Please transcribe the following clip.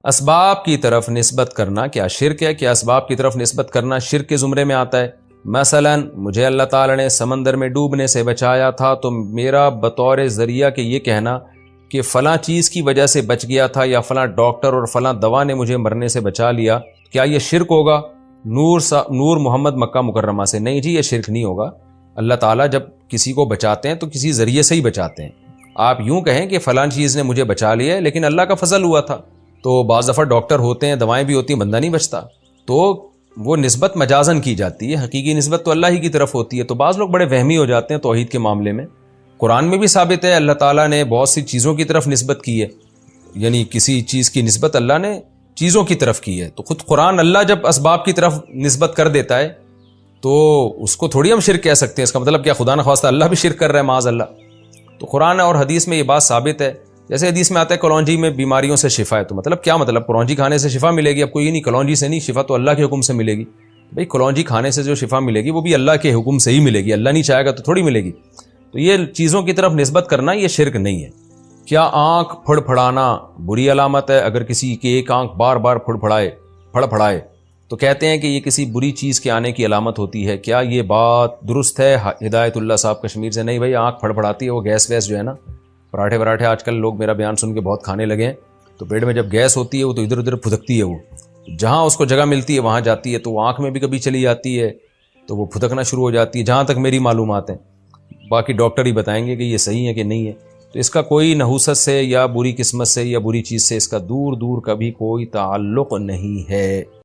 اسباب کی طرف نسبت کرنا کیا شرک ہے؟ کیا اسباب کی طرف نسبت کرنا شرک کے زمرے میں آتا ہے؟ مثلا مجھے اللہ تعالیٰ نے سمندر میں ڈوبنے سے بچایا تھا، تو میرا بطور ذریعہ کہ یہ کہنا کہ فلاں چیز کی وجہ سے بچ گیا تھا، یا فلاں ڈاکٹر اور فلاں دوا نے مجھے مرنے سے بچا لیا، کیا یہ شرک ہوگا؟ نور محمد مکہ مکرمہ سے؟ نہیں جی، یہ شرک نہیں ہوگا۔ اللہ تعالیٰ جب کسی کو بچاتے ہیں تو کسی ذریعے سے ہی بچاتے ہیں۔ آپ یوں کہیں کہ فلاں چیز نے مجھے بچا لیا ہے، لیکن اللہ کا فضل ہوا تھا۔ تو بعض دفعہ ڈاکٹر ہوتے ہیں، دوائیں بھی ہوتی ہیں، بندہ نہیں بچتا، تو وہ نسبت مجازن کی جاتی ہے، حقیقی نسبت تو اللہ ہی کی طرف ہوتی ہے۔ تو بعض لوگ بڑے وہمی ہو جاتے ہیں توحید کے معاملے میں۔ قرآن میں بھی ثابت ہے اللہ تعالیٰ نے بہت سی چیزوں کی طرف نسبت کی ہے، یعنی کسی چیز کی نسبت اللہ نے چیزوں کی طرف کی ہے۔ تو خود قرآن اللہ جب اسباب کی طرف نسبت کر دیتا ہے تو اس کو تھوڑی ہم شرک کہہ سکتے ہیں۔ اس کا مطلب کیا خدا نخواستہ اللہ بھی شرک کر رہا ہے؟ معاذ اللہ۔ تو قرآن اور حدیث میں یہ بات ثابت ہے۔ جیسے حدیث میں آتا ہے کلونجی میں بیماریوں سے شفا ہے، تو مطلب کیا مطلب؟ کلونجی کھانے سے شفا ملے گی؟ اب کوئی نہیں، کلونجی سے نہیں، شفا تو اللہ کے حکم سے ملے گی۔ بھئی کلونجی کھانے سے جو شفا ملے گی وہ بھی اللہ کے حکم سے ہی ملے گی، اللہ نہیں چاہے گا تو تھوڑی ملے گی۔ تو یہ چیزوں کی طرف نسبت کرنا یہ شرک نہیں ہے۔ کیا آنکھ پھڑ پھڑانا بری علامت ہے؟ اگر کسی کی ایک آنکھ بار بار پھڑ پھڑائے تو کہتے ہیں کہ یہ کسی بری چیز کے آنے کی علامت ہوتی ہے۔ کیا یہ بات درست ہے؟ ہدایت اللہ صاحب کشمیر سے۔ نہیں بھائی، آنکھ پھڑ پھڑاتی ہے وہ گیس ویس جو ہے نا، پراٹھے آج کل لوگ میرا بیان سن کے بہت کھانے لگے ہیں، تو پیٹ میں جب گیس ہوتی ہے وہ تو ادھر ادھر پھدکتی ہے، وہ جہاں اس کو جگہ ملتی ہے وہاں جاتی ہے، تو وہ آنکھ میں بھی کبھی چلی جاتی ہے تو وہ پھدکنا شروع ہو جاتی ہے، جہاں تک میری معلومات ہیں۔ باقی ڈاکٹر ہی بتائیں گے کہ یہ صحیح ہے کہ نہیں ہے۔ تو اس کا کوئی نحوست سے یا بری قسمت سے یا بری چیز سے اس کا دور دور کبھی کوئی تعلق نہیں ہے۔